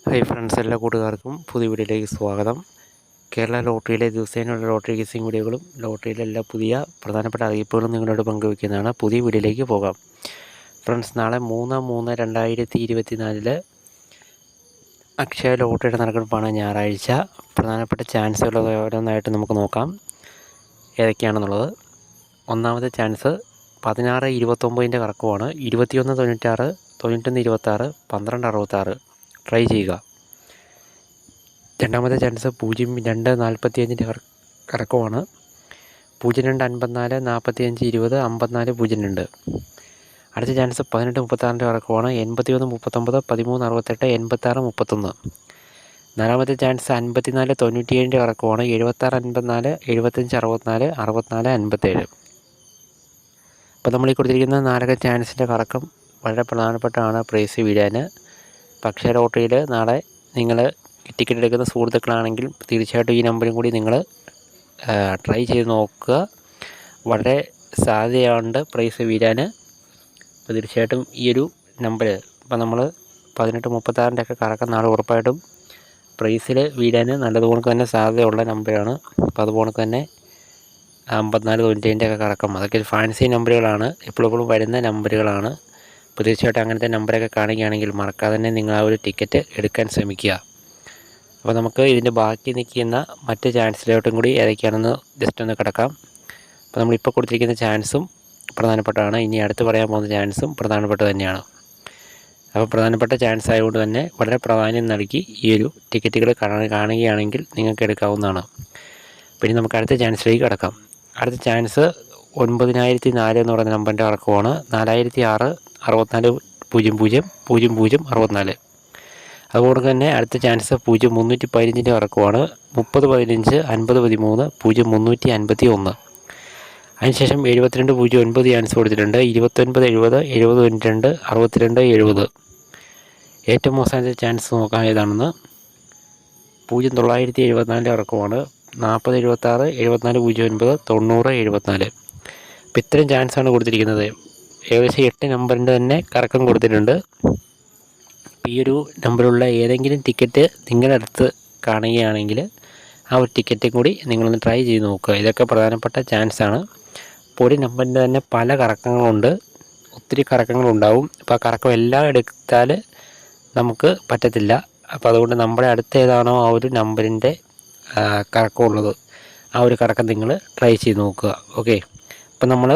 Hi friends, എല്ലാ കൂട്ടുകാർക്കും പുതിയ വീഡിയോയിലേക്ക് സ്വാഗതം. കേരള ലോട്ടറിയിലെ ദിവസേനയുള്ള ലോട്ടറി ഗിസിംഗ് വീഡിയോകളും ലോട്ടറിയിലെ എല്ലാ പുതിയ പ്രധാനപ്പെട്ട അറിയിപ്പുകളും നിങ്ങളോട് പങ്കുവയ്ക്കുന്നതാണ്. പുതിയ വീഡിയോയിലേക്ക് പോകാം. ഫ്രണ്ട്സ്, നാളെ 3/3/2024 അക്ഷയ ലോട്ടറിയുടെ നറുക്കെടുപ്പാണ്. ഞായറാഴ്ച പ്രധാനപ്പെട്ട ചാൻസുകൾ ഓരോന്നായിട്ട് നമുക്ക് നോക്കാം ഏതൊക്കെയാണെന്നുള്ളത്. ഒന്നാമത്തെ ചാൻസ് 16-29 കറക്കമാണ്. 21-96, 91-26, 12-66 ട്രൈ ചെയ്യുക. രണ്ടാമത്തെ ചാൻസ് 02-45 കറക്കമാണ്. 02-54, 45-20, 54-02. അടുത്ത ചാൻസ് 18-36 കറക്കമാണ്. 81-39, 13-68, 86-31. നാലാമത്തെ ചാൻസ് 54-97 കറക്കമാണ്. 76-54, 75-64, 64-57. അപ്പോൾ നമ്മൾ ഈ കൊടുത്തിരിക്കുന്ന 4 ചാൻസിൻ്റെ കറക്കം വളരെ പ്രധാനപ്പെട്ടതാണ് പ്രൈസ് വീഴാൻ. പക്ഷേ ലോട്ടറിയിൽ നാളെ നിങ്ങൾ ടിക്കറ്റ് എടുക്കുന്ന സുഹൃത്തുക്കളാണെങ്കിൽ തീർച്ചയായിട്ടും ഈ നമ്പറും കൂടി നിങ്ങൾ ട്രൈ ചെയ്ത് നോക്കുക. വളരെ സാധ്യതയുണ്ട് പ്രൈസ് വീഴാൻ. അപ്പോൾ തീർച്ചയായിട്ടും ഈ ഒരു നമ്പർ ഇപ്പോൾ നമ്മൾ 18-36 ഒക്കെ കറക്കം നാളെ ഉറപ്പായിട്ടും പ്രൈസിൽ വീഴാൻ നല്ലതുപോലെ തന്നെ സാധ്യതയുള്ള നമ്പറാണ്. അപ്പോൾ അതുപോലെ തന്നെ 54-95 ഒക്കെ കറക്കം, അതൊക്കെ ഫാൻസി നമ്പറുകളാണ്, എപ്പോഴും വരുന്ന നമ്പറുകളാണ്. അപ്പോൾ തീർച്ചയായിട്ടും അങ്ങനത്തെ നമ്പറൊക്കെ കാണുകയാണെങ്കിൽ മറക്കാതെ തന്നെ നിങ്ങൾ ആ ഒരു ടിക്കറ്റ് എടുക്കാൻ ശ്രമിക്കുക. അപ്പോൾ നമുക്ക് ഇതിൻ്റെ ബാക്കി നിൽക്കുന്ന മറ്റ് ചാൻസിലോട്ടും കൂടി ഏതൊക്കെയാണെന്ന് ജസ്റ്റ് ഒന്ന് കിടക്കാം. അപ്പോൾ നമ്മളിപ്പോൾ കൊടുത്തിരിക്കുന്ന ചാൻസും പ്രധാനപ്പെട്ടതാണ്. ഇനി അടുത്ത് പറയാൻ പോകുന്ന ചാൻസും പ്രധാനപ്പെട്ട തന്നെയാണ്. അപ്പോൾ പ്രധാനപ്പെട്ട ചാൻസ് ആയതുകൊണ്ട് തന്നെ വളരെ പ്രാധാന്യം നൽകി ഈ ഒരു ടിക്കറ്റുകൾ കാണുകയാണെങ്കിൽ നിങ്ങൾക്ക് എടുക്കാവുന്നതാണ്. പിന്നെ നമുക്ക് അടുത്ത ചാൻസിലേക്ക് കിടക്കാം. അടുത്ത ചാൻസ് 9004 എന്ന് പറയുന്ന നമ്പറിൻ്റെ കറക്കമാണ്. 4006, 64 00 00 64. അതുകൊണ്ട് തന്നെ അടുത്ത ചാൻസ് 0315 കറക്കമാണ്. 3015, 5013, 0351. അതിനുശേഷം 7209 ചാൻസ് കൊടുത്തിട്ടുണ്ട്. 2970, 7092, 6270. ഏറ്റവും അവസാനത്തെ ചാൻസ് നോക്കാൻ ഏതാണെന്ന് 0974 കറക്കമാണ്. 4076, 7409, 9074. അപ്പോൾ ഇത്രയും ചാൻസാണ് കൊടുത്തിരിക്കുന്നത്. ഏകദേശം 8 നമ്പറിൻ്റെ തന്നെ കറക്കം കൊടുത്തിട്ടുണ്ട്. അപ്പോൾ ഈ ഒരു നമ്പറുള്ള ഏതെങ്കിലും ടിക്കറ്റ് നിങ്ങളുടെ അടുത്ത് കാണുകയാണെങ്കിൽ ആ ഒരു ടിക്കറ്റും കൂടി നിങ്ങളൊന്ന് ട്രൈ ചെയ്ത് നോക്കുക. ഇതൊക്കെ പ്രധാനപ്പെട്ട ചാൻസാണ്. അപ്പോൾ ഒരു നമ്പറിൻ്റെ തന്നെ പല കറക്കങ്ങളുണ്ട്, ഒത്തിരി കറക്കങ്ങളുണ്ടാവും. അപ്പോൾ ആ കറക്കം എല്ലാം എടുത്താൽ നമുക്ക് പറ്റത്തില്ല. അപ്പോൾ അതുകൊണ്ട് നമ്മുടെ അടുത്ത് ഏതാണോ ആ ഒരു നമ്പറിൻ്റെ കറക്കമുള്ളത് ആ ഒരു കറക്കം നിങ്ങൾ ട്രൈ ചെയ്ത് നോക്കുക. ഓക്കെ. അപ്പം നമ്മൾ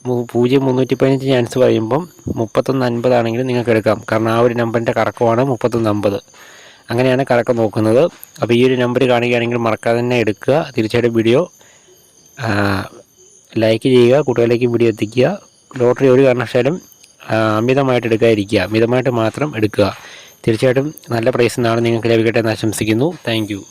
0315 ചാൻസ് പറയുമ്പം 3150 ആണെങ്കിലും നിങ്ങൾക്ക് എടുക്കാം. കാരണം ആ ഒരു നമ്പറിൻ്റെ കറക്കമാണ് 3150. അങ്ങനെയാണ് കറക്കം നോക്കുന്നത്. അപ്പോൾ ഈ ഒരു നമ്പർ കാണുകയാണെങ്കിൽ മറക്കാതെ തന്നെ എടുക്കുക. തീർച്ചയായിട്ടും വീഡിയോ ലൈക്ക് ചെയ്യുക, കൂട്ടുകാരിലേക്ക് വീഡിയോ എത്തിക്കുക. ലോട്ടറി ഒരു കാരണവശാലും അമിതമായിട്ട് എടുക്കാതിരിക്കുക, മിതമായിട്ട് മാത്രം എടുക്കുക. തീർച്ചയായിട്ടും നല്ല പ്രൈസ് നാളെ നിങ്ങൾക്ക് ലഭിക്കട്ടെ എന്ന് ആശംസിക്കുന്നു. Thank you.